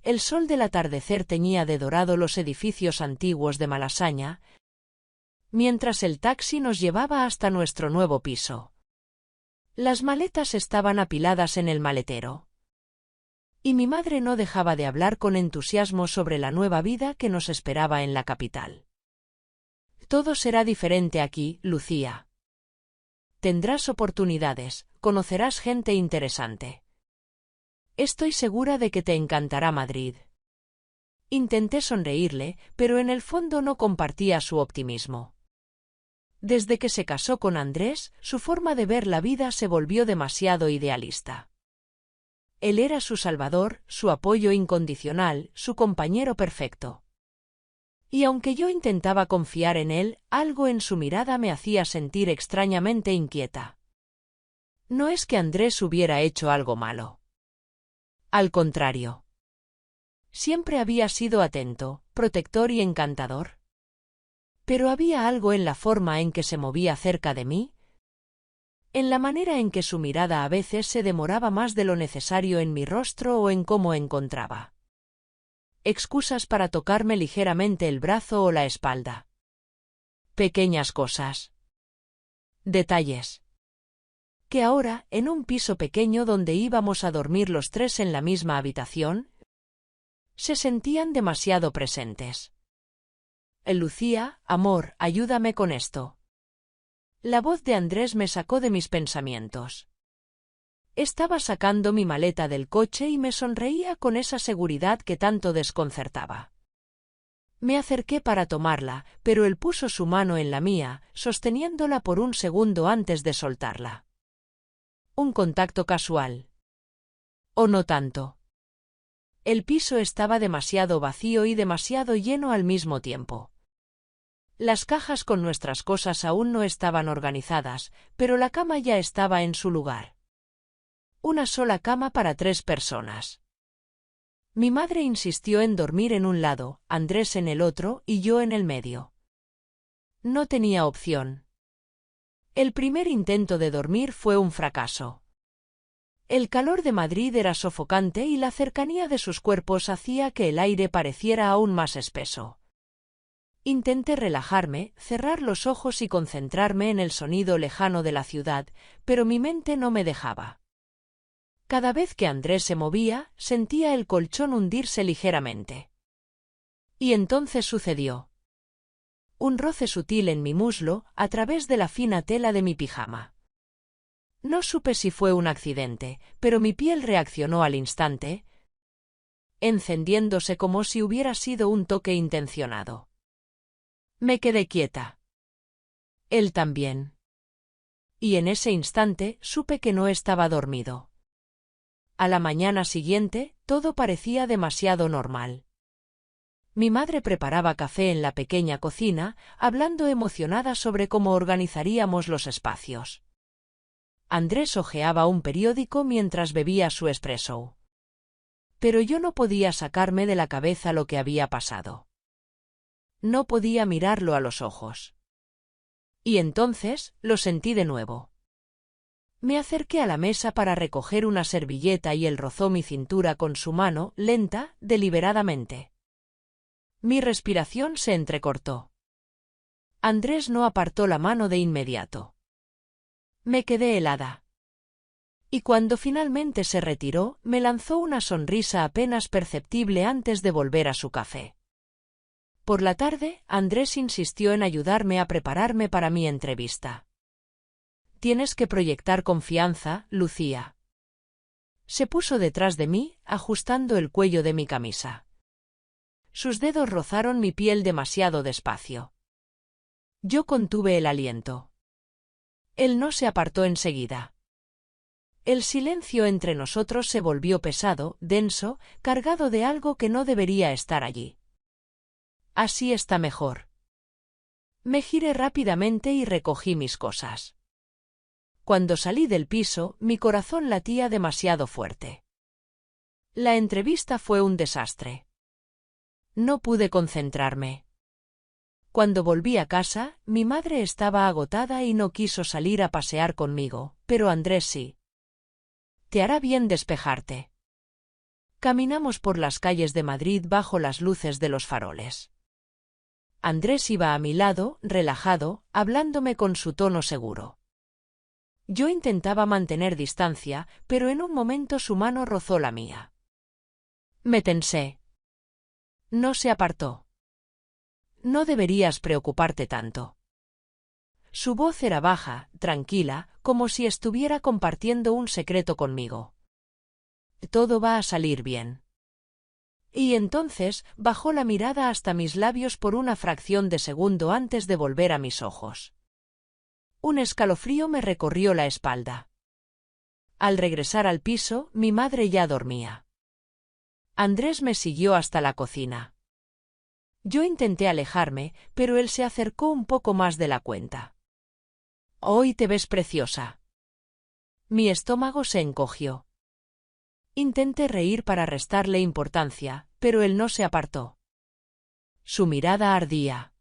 el sol del atardecer teñía de dorado los edificios antiguos de Malasaña, mientras el taxi nos llevaba hasta nuestro nuevo piso. Las maletas estaban apiladas en el maletero. Y mi madre no dejaba de hablar con entusiasmo sobre la nueva vida que nos esperaba en la capital. Todo será diferente aquí, Lucía. Tendrás oportunidades, conocerás gente interesante. Estoy segura de que te encantará Madrid. Intenté sonreírle, pero en el fondo no compartía su optimismo. Desde que se casó con Andrés, su forma de ver la vida se volvió demasiado idealista. Él era su salvador, su apoyo incondicional, su compañero perfecto. Y aunque yo intentaba confiar en él, algo en su mirada me hacía sentir extrañamente inquieta. No es que Andrés hubiera hecho algo malo. Al contrario. Siempre había sido atento, protector y encantador. Pero había algo en la forma en que se movía cerca de mí, en la manera en que su mirada a veces se demoraba más de lo necesario en mi rostro o en cómo encontraba excusas para tocarme ligeramente el brazo o la espalda. Pequeñas cosas. Detalles. Que ahora, en un piso pequeño donde íbamos a dormir los tres en la misma habitación, se sentían demasiado presentes. Lucía, amor, ayúdame con esto. La voz de Andrés me sacó de mis pensamientos. Estaba sacando mi maleta del coche y me sonreía con esa seguridad que tanto desconcertaba. Me acerqué para tomarla, pero él puso su mano en la mía, sosteniéndola por un segundo antes de soltarla. Un contacto casual. ¿O no tanto? El piso estaba demasiado vacío y demasiado lleno al mismo tiempo. Las cajas con nuestras cosas aún no estaban organizadas, pero la cama ya estaba en su lugar. Una sola cama para 3 personas. Mi madre insistió en dormir en un lado, Andrés en el otro y yo en el medio. No tenía opción. El primer intento de dormir fue un fracaso. El calor de Madrid era sofocante y la cercanía de sus cuerpos hacía que el aire pareciera aún más espeso. Intenté relajarme, cerrar los ojos y concentrarme en el sonido lejano de la ciudad, pero mi mente no me dejaba. Cada vez que Andrés se movía, sentía el colchón hundirse ligeramente. Y entonces sucedió. Un roce sutil en mi muslo, a través de la fina tela de mi pijama. No supe si fue un accidente, pero mi piel reaccionó al instante, encendiéndose como si hubiera sido un toque intencionado. Me quedé quieta. Él también. Y en ese instante supe que no estaba dormido. A la mañana siguiente, todo parecía demasiado normal. Mi madre preparaba café en la pequeña cocina, hablando emocionada sobre cómo organizaríamos los espacios. Andrés hojeaba un periódico mientras bebía su espresso. Pero yo no podía sacarme de la cabeza lo que había pasado. No podía mirarlo a los ojos. Y entonces, lo sentí de nuevo. Me acerqué a la mesa para recoger una servilleta y él rozó mi cintura con su mano, lenta, deliberadamente. Mi respiración se entrecortó. Andrés no apartó la mano de inmediato. Me quedé helada. Y cuando finalmente se retiró, me lanzó una sonrisa apenas perceptible antes de volver a su café. Por la tarde, Andrés insistió en ayudarme a prepararme para mi entrevista. Tienes que proyectar confianza, Lucía. Se puso detrás de mí, ajustando el cuello de mi camisa. Sus dedos rozaron mi piel demasiado despacio. Yo contuve el aliento. Él no se apartó enseguida. El silencio entre nosotros se volvió pesado, denso, cargado de algo que no debería estar allí. Así está mejor. Me giré rápidamente y recogí mis cosas. Cuando salí del piso, mi corazón latía demasiado fuerte. La entrevista fue un desastre. No pude concentrarme. Cuando volví a casa, mi madre estaba agotada y no quiso salir a pasear conmigo, pero Andrés sí. Te hará bien despejarte. Caminamos por las calles de Madrid bajo las luces de los faroles. Andrés iba a mi lado, relajado, hablándome con su tono seguro. Yo intentaba mantener distancia, pero en un momento su mano rozó la mía. Me tensé. No se apartó. No deberías preocuparte tanto. Su voz era baja, tranquila, como si estuviera compartiendo un secreto conmigo. Todo va a salir bien. Y entonces bajó la mirada hasta mis labios por una fracción de segundo antes de volver a mis ojos. Un escalofrío me recorrió la espalda. Al regresar al piso, mi madre ya dormía. Andrés me siguió hasta la cocina. Yo intenté alejarme, pero él se acercó un poco más de la cuenta. «Hoy te ves preciosa». Mi estómago se encogió. Intenté reír para restarle importancia, pero él no se apartó. Su mirada ardía.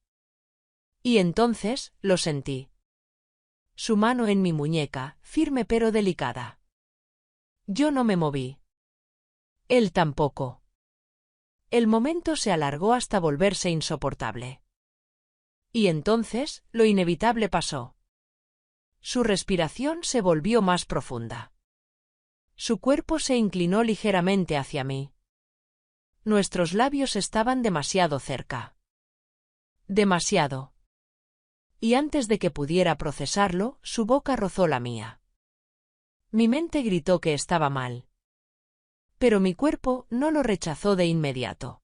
Y entonces, lo sentí. Su mano en mi muñeca, firme pero delicada. Yo no me moví. Él tampoco. El momento se alargó hasta volverse insoportable. Y entonces, lo inevitable pasó. Su respiración se volvió más profunda. Su cuerpo se inclinó ligeramente hacia mí. Nuestros labios estaban demasiado cerca. Demasiado. Y antes de que pudiera procesarlo, su boca rozó la mía. Mi mente gritó que estaba mal. Pero mi cuerpo no lo rechazó de inmediato.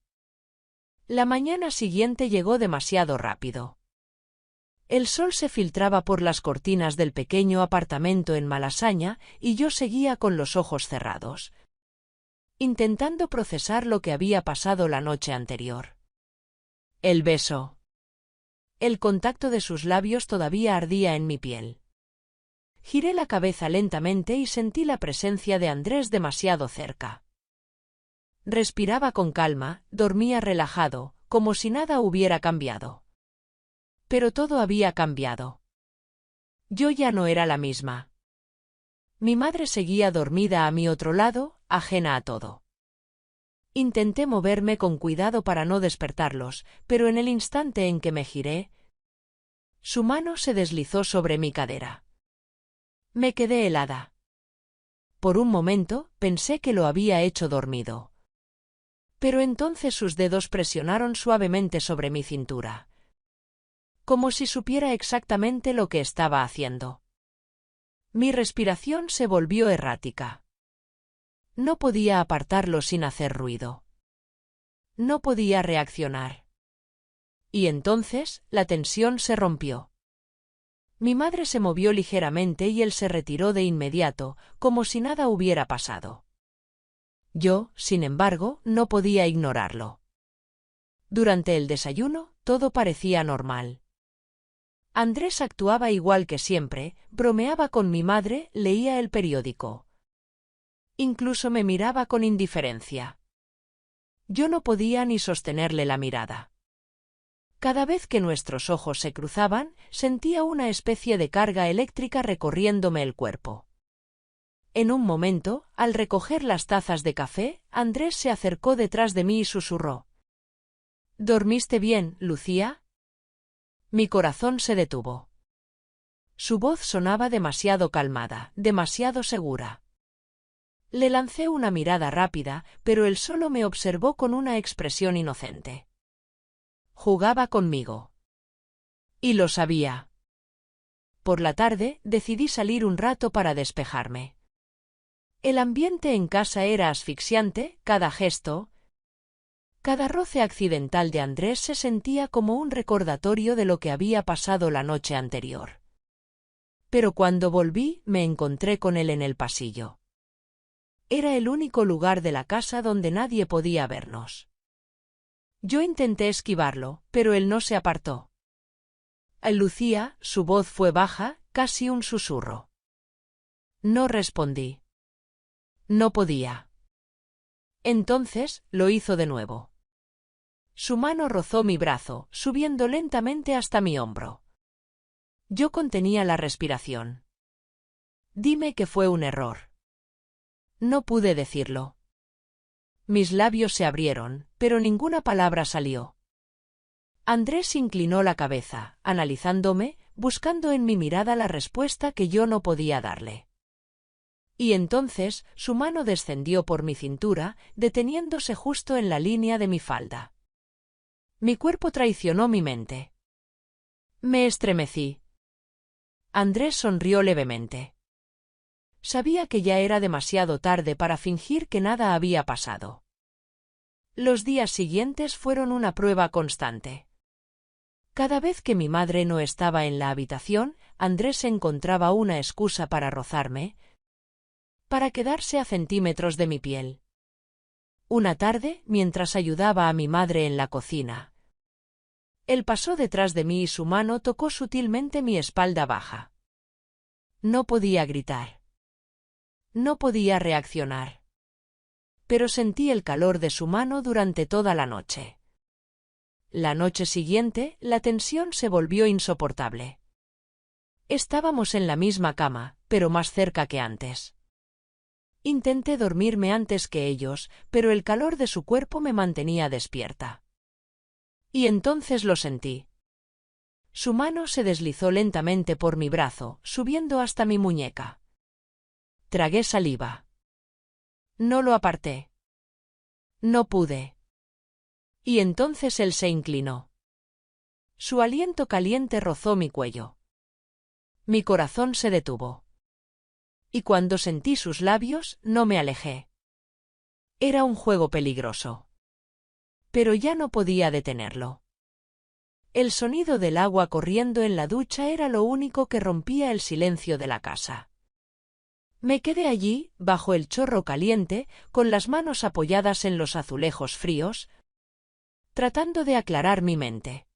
La mañana siguiente llegó demasiado rápido. El sol se filtraba por las cortinas del pequeño apartamento en Malasaña y yo seguía con los ojos cerrados, intentando procesar lo que había pasado la noche anterior. El beso. El contacto de sus labios todavía ardía en mi piel. Giré la cabeza lentamente y sentí la presencia de Andrés demasiado cerca. Respiraba con calma, dormía relajado, como si nada hubiera cambiado. Pero todo había cambiado. Yo ya no era la misma. Mi madre seguía dormida a mi otro lado, ajena a todo. Intenté moverme con cuidado para no despertarlos, pero en el instante en que me giré, su mano se deslizó sobre mi cadera. Me quedé helada. Por un momento, pensé que lo había hecho dormido. Pero entonces sus dedos presionaron suavemente sobre mi cintura. Como si supiera exactamente lo que estaba haciendo. Mi respiración se volvió errática. No podía apartarlo sin hacer ruido. No podía reaccionar. Y entonces, la tensión se rompió. Mi madre se movió ligeramente y él se retiró de inmediato, como si nada hubiera pasado. Yo, sin embargo, no podía ignorarlo. Durante el desayuno, todo parecía normal. Andrés actuaba igual que siempre, bromeaba con mi madre, leía el periódico. Incluso me miraba con indiferencia. Yo no podía ni sostenerle la mirada. Cada vez que nuestros ojos se cruzaban, sentía una especie de carga eléctrica recorriéndome el cuerpo. En un momento, al recoger las tazas de café, Andrés se acercó detrás de mí y susurró. ¿Dormiste bien, Lucía? Mi corazón se detuvo. Su voz sonaba demasiado calmada, demasiado segura. Le lancé una mirada rápida, pero él solo me observó con una expresión inocente. Jugaba conmigo. Y lo sabía. Por la tarde, decidí salir un rato para despejarme. El ambiente en casa era asfixiante, cada gesto, cada roce accidental de Andrés se sentía como un recordatorio de lo que había pasado la noche anterior. Pero cuando volví, me encontré con él en el pasillo. Era el único lugar de la casa donde nadie podía vernos. Yo intenté esquivarlo, pero él no se apartó. Lucía, su voz fue baja, casi un susurro. No respondí. No podía. Entonces, lo hizo de nuevo. Su mano rozó mi brazo, subiendo lentamente hasta mi hombro. Yo contenía la respiración. Dime que fue un error. No pude decirlo. Mis labios se abrieron, pero ninguna palabra salió. Andrés inclinó la cabeza, analizándome, buscando en mi mirada la respuesta que yo no podía darle. Y entonces su mano descendió por mi cintura, deteniéndose justo en la línea de mi falda. Mi cuerpo traicionó mi mente. Me estremecí. Andrés sonrió levemente. Sabía que ya era demasiado tarde para fingir que nada había pasado. Los días siguientes fueron una prueba constante. Cada vez que mi madre no estaba en la habitación, Andrés encontraba una excusa para rozarme, para quedarse a centímetros de mi piel. Una tarde, mientras ayudaba a mi madre en la cocina, él pasó detrás de mí y su mano tocó sutilmente mi espalda baja. No podía gritar. No podía reaccionar. Pero sentí el calor de su mano durante toda la noche. La noche siguiente, la tensión se volvió insoportable. Estábamos en la misma cama, pero más cerca que antes. Intenté dormirme antes que ellos, pero el calor de su cuerpo me mantenía despierta. Y entonces lo sentí. Su mano se deslizó lentamente por mi brazo, subiendo hasta mi muñeca. Tragué saliva. No lo aparté. No pude. Y entonces él se inclinó. Su aliento caliente rozó mi cuello. Mi corazón se detuvo. Y cuando sentí sus labios, no me alejé. Era un juego peligroso. Pero ya no podía detenerlo. El sonido del agua corriendo en la ducha era lo único que rompía el silencio de la casa. Me quedé allí, bajo el chorro caliente, con las manos apoyadas en los azulejos fríos, tratando de aclarar mi mente.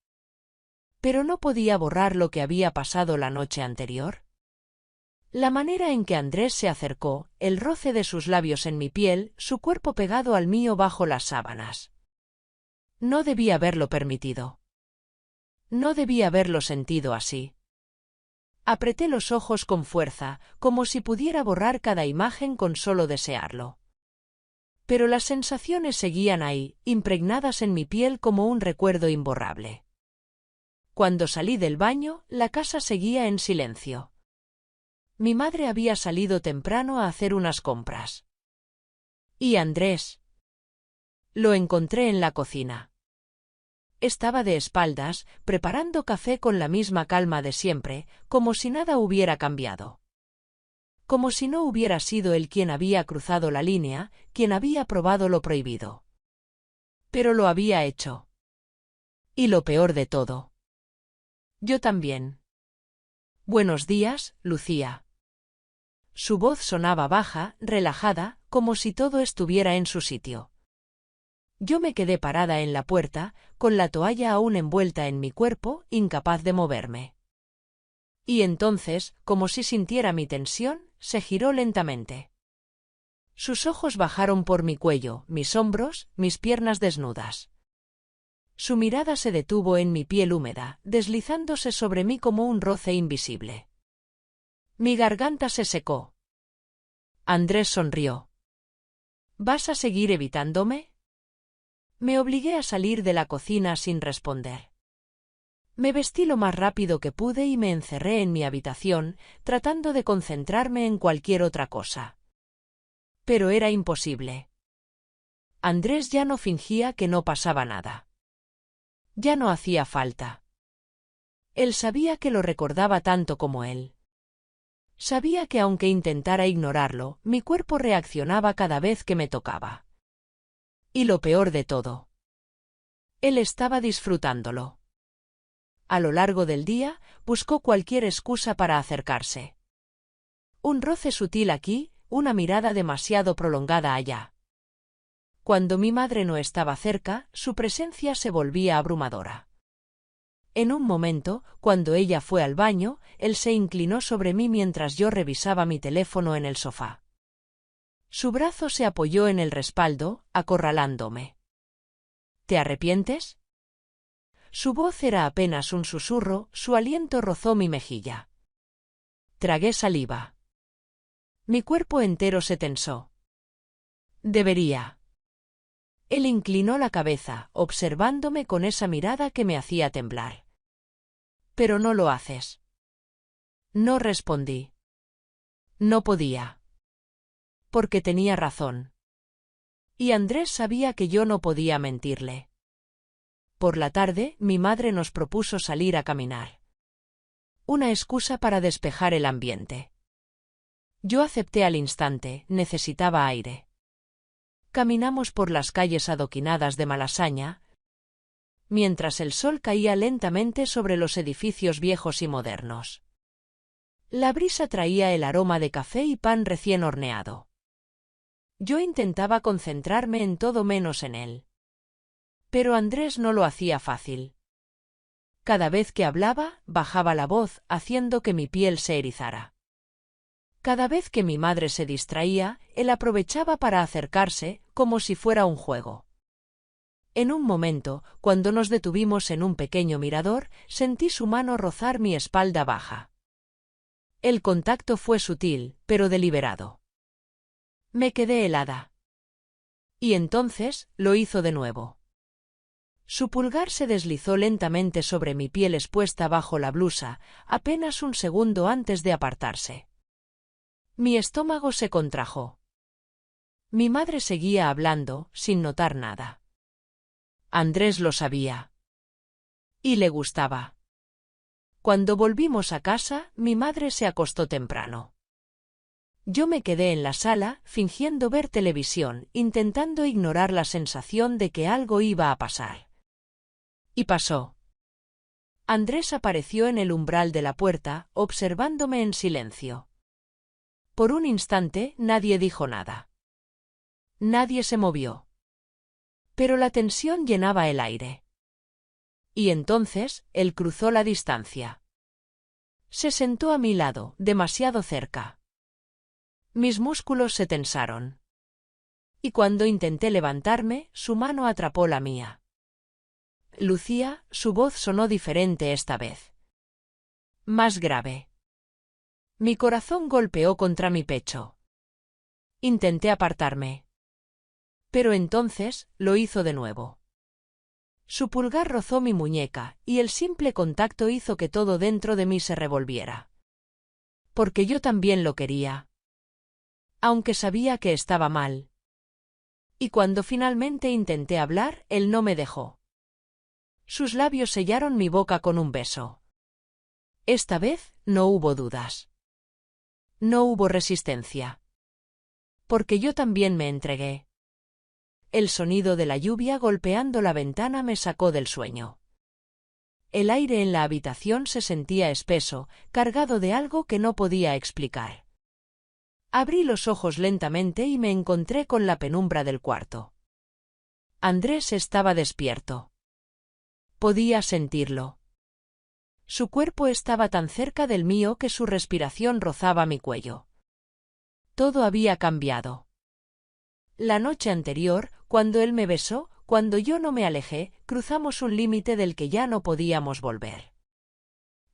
Pero no podía borrar lo que había pasado la noche anterior. La manera en que Andrés se acercó, el roce de sus labios en mi piel, su cuerpo pegado al mío bajo las sábanas. No debía haberlo permitido. No debía haberlo sentido así. Apreté los ojos con fuerza, como si pudiera borrar cada imagen con solo desearlo. Pero las sensaciones seguían ahí, impregnadas en mi piel como un recuerdo imborrable. Cuando salí del baño, la casa seguía en silencio. Mi madre había salido temprano a hacer unas compras. ¿Y Andrés? Lo encontré en la cocina. Estaba de espaldas, preparando café con la misma calma de siempre, como si nada hubiera cambiado. Como si no hubiera sido él quien había cruzado la línea, quien había probado lo prohibido. Pero lo había hecho. Y lo peor de todo. Yo también. Buenos días, Lucía. Su voz sonaba baja, relajada, como si todo estuviera en su sitio. Yo me quedé parada en la puerta, con la toalla aún envuelta en mi cuerpo, incapaz de moverme. Y entonces, como si sintiera mi tensión, se giró lentamente. Sus ojos bajaron por mi cuello, mis hombros, mis piernas desnudas. Su mirada se detuvo en mi piel húmeda, deslizándose sobre mí como un roce invisible. Mi garganta se secó. Andrés sonrió. ¿Vas a seguir evitándome? Me obligué a salir de la cocina sin responder. Me vestí lo más rápido que pude y me encerré en mi habitación, tratando de concentrarme en cualquier otra cosa. Pero era imposible. Andrés ya no fingía que no pasaba nada. Ya no hacía falta. Él sabía que lo recordaba tanto como él. Sabía que aunque intentara ignorarlo, mi cuerpo reaccionaba cada vez que me tocaba. Y lo peor de todo. Él estaba disfrutándolo. A lo largo del día, buscó cualquier excusa para acercarse. Un roce sutil aquí, una mirada demasiado prolongada allá. Cuando mi madre no estaba cerca, su presencia se volvía abrumadora. En un momento, cuando ella fue al baño, él se inclinó sobre mí mientras yo revisaba mi teléfono en el sofá. Su brazo se apoyó en el respaldo, acorralándome. ¿Te arrepientes? Su voz era apenas un susurro, su aliento rozó mi mejilla. Tragué saliva. Mi cuerpo entero se tensó. Debería. Él inclinó la cabeza, observándome con esa mirada que me hacía temblar. «Pero no lo haces». No respondí. No podía. Porque tenía razón. Y Andrés sabía que yo no podía mentirle. Por la tarde, mi madre nos propuso salir a caminar. Una excusa para despejar el ambiente. Yo acepté al instante, necesitaba aire. Caminamos por las calles adoquinadas de Malasaña, mientras el sol caía lentamente sobre los edificios viejos y modernos. La brisa traía el aroma de café y pan recién horneado. Yo intentaba concentrarme en todo menos en él. Pero Andrés no lo hacía fácil. Cada vez que hablaba, bajaba la voz, haciendo que mi piel se erizara. Cada vez que mi madre se distraía, él aprovechaba para acercarse, como si fuera un juego. En un momento, cuando nos detuvimos en un pequeño mirador, sentí su mano rozar mi espalda baja. El contacto fue sutil, pero deliberado. Me quedé helada. Y entonces, lo hizo de nuevo. Su pulgar se deslizó lentamente sobre mi piel expuesta bajo la blusa, apenas un segundo antes de apartarse. Mi estómago se contrajo. Mi madre seguía hablando, sin notar nada. Andrés lo sabía. Y le gustaba. Cuando volvimos a casa, mi madre se acostó temprano. Yo me quedé en la sala, fingiendo ver televisión, intentando ignorar la sensación de que algo iba a pasar. Y pasó. Andrés apareció en el umbral de la puerta, observándome en silencio. Por un instante, nadie dijo nada. Nadie se movió. Pero la tensión llenaba el aire. Y entonces, él cruzó la distancia. Se sentó a mi lado, demasiado cerca. Mis músculos se tensaron. Y cuando intenté levantarme, su mano atrapó la mía. Lucía, su voz sonó diferente esta vez. Más grave. Mi corazón golpeó contra mi pecho. Intenté apartarme. Pero entonces, lo hizo de nuevo. Su pulgar rozó mi muñeca, y el simple contacto hizo que todo dentro de mí se revolviera. Porque yo también lo quería. Aunque sabía que estaba mal. Y cuando finalmente intenté hablar, él no me dejó. Sus labios sellaron mi boca con un beso. Esta vez, no hubo dudas. No hubo resistencia. Porque yo también me entregué. El sonido de la lluvia golpeando la ventana me sacó del sueño. El aire en la habitación se sentía espeso, cargado de algo que no podía explicar. Abrí los ojos lentamente y me encontré con la penumbra del cuarto. Andrés estaba despierto. Podía sentirlo. Su cuerpo estaba tan cerca del mío que su respiración rozaba mi cuello. Todo había cambiado. La noche anterior, cuando él me besó, cuando yo no me alejé, cruzamos un límite del que ya no podíamos volver.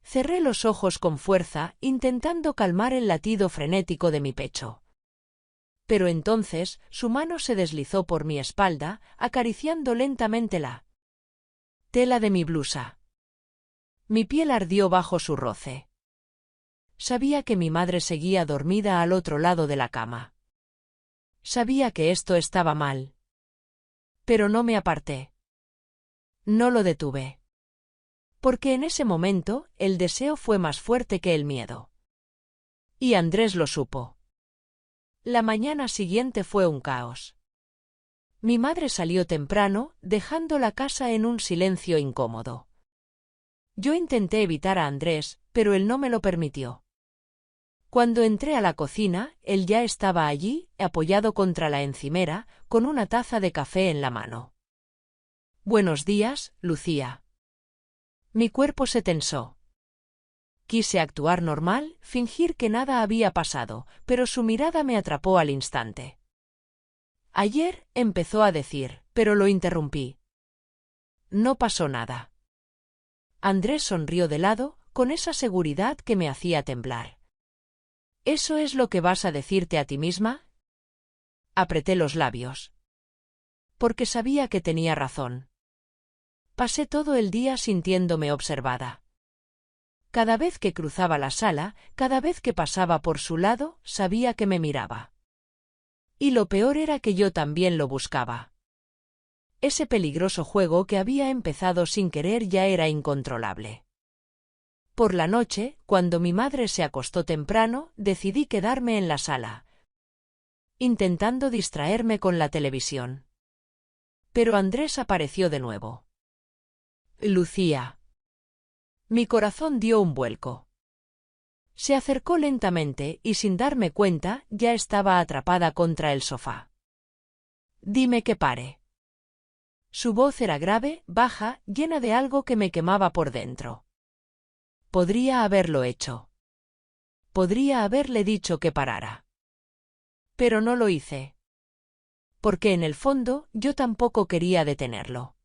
Cerré los ojos con fuerza, intentando calmar el latido frenético de mi pecho. Pero entonces, su mano se deslizó por mi espalda, acariciando lentamente la tela de mi blusa. Mi piel ardió bajo su roce. Sabía que mi madre seguía dormida al otro lado de la cama. Sabía que esto estaba mal. Pero no me aparté. No lo detuve. Porque en ese momento, el deseo fue más fuerte que el miedo. Y Andrés lo supo. La mañana siguiente fue un caos. Mi madre salió temprano, dejando la casa en un silencio incómodo. Yo intenté evitar a Andrés, pero él no me lo permitió. Cuando entré a la cocina, él ya estaba allí, apoyado contra la encimera, con una taza de café en la mano. Buenos días, Lucía. Mi cuerpo se tensó. Quise actuar normal, fingir que nada había pasado, pero su mirada me atrapó al instante. Ayer, empezó a decir, pero lo interrumpí. No pasó nada. Andrés sonrió de lado, con esa seguridad que me hacía temblar. ¿Eso es lo que vas a decirte a ti misma? Apreté los labios. porque sabía que tenía razón. Pasé todo el día sintiéndome observada. Cada vez que cruzaba la sala, cada vez que pasaba por su lado, sabía que me miraba. Y lo peor era que yo también lo buscaba. Ese peligroso juego que había empezado sin querer ya era incontrolable. Por la noche, cuando mi madre se acostó temprano, decidí quedarme en la sala, intentando distraerme con la televisión. Pero Andrés apareció de nuevo. Lucía. Mi corazón dio un vuelco. Se acercó lentamente y sin darme cuenta ya estaba atrapada contra el sofá. Dime que pare. Su voz era grave, baja, llena de algo que me quemaba por dentro. Podría haberlo hecho. Podría haberle dicho que parara. Pero no lo hice. Porque en el fondo yo tampoco quería detenerlo.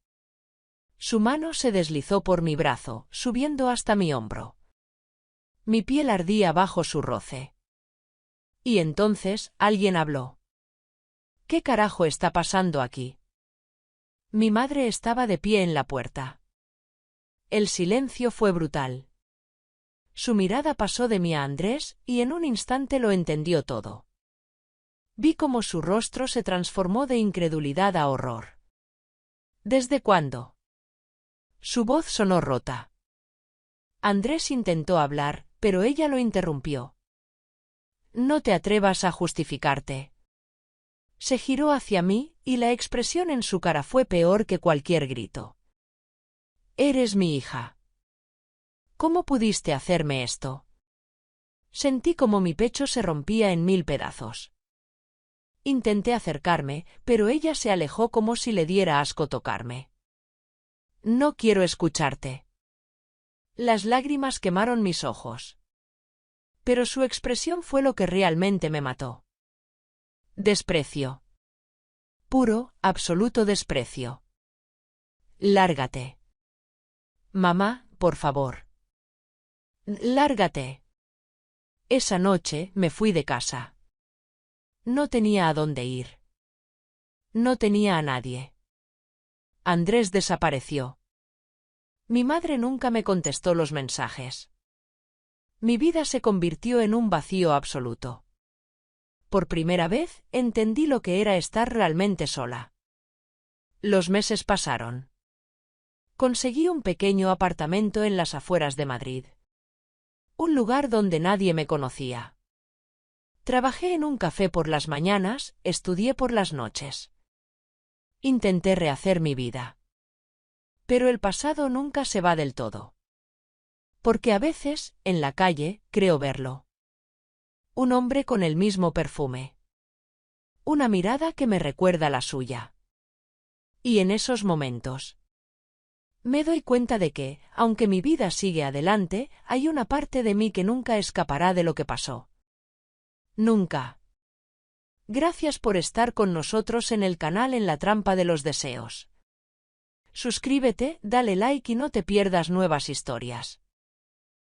Su mano se deslizó por mi brazo, subiendo hasta mi hombro. Mi piel ardía bajo su roce. Y entonces alguien habló. ¿Qué carajo está pasando aquí? Mi madre estaba de pie en la puerta. El silencio fue brutal. Su mirada pasó de mí a Andrés y en un instante lo entendió todo. Vi cómo su rostro se transformó de incredulidad a horror. ¿Desde cuándo? Su voz sonó rota. Andrés intentó hablar, pero ella lo interrumpió. No te atrevas a justificarte. Se giró hacia mí y la expresión en su cara fue peor que cualquier grito. Eres mi hija. ¿Cómo pudiste hacerme esto? Sentí como mi pecho se rompía en 1000 pedazos. Intenté acercarme, pero ella se alejó como si le diera asco tocarme. No quiero escucharte. Las lágrimas quemaron mis ojos. Pero su expresión fue lo que realmente me mató. Desprecio. Puro, absoluto desprecio. Lárgate. Mamá, por favor. Lárgate. Esa noche me fui de casa. No tenía a dónde ir. No tenía a nadie. Andrés desapareció. Mi madre nunca me contestó los mensajes. Mi vida se convirtió en un vacío absoluto. Por primera vez entendí lo que era estar realmente sola. Los meses pasaron. Conseguí un pequeño apartamento en las afueras de Madrid. Un lugar donde nadie me conocía. Trabajé en un café por las mañanas, estudié por las noches. Intenté rehacer mi vida. Pero el pasado nunca se va del todo. Porque a veces, en la calle, creo verlo. Un hombre con el mismo perfume. Una mirada que me recuerda la suya. Y en esos momentos me doy cuenta de que, aunque mi vida sigue adelante, hay una parte de mí que nunca escapará de lo que pasó. Nunca. Gracias por estar con nosotros en el canal En la Trampa de los Deseos. Suscríbete, dale like y no te pierdas nuevas historias.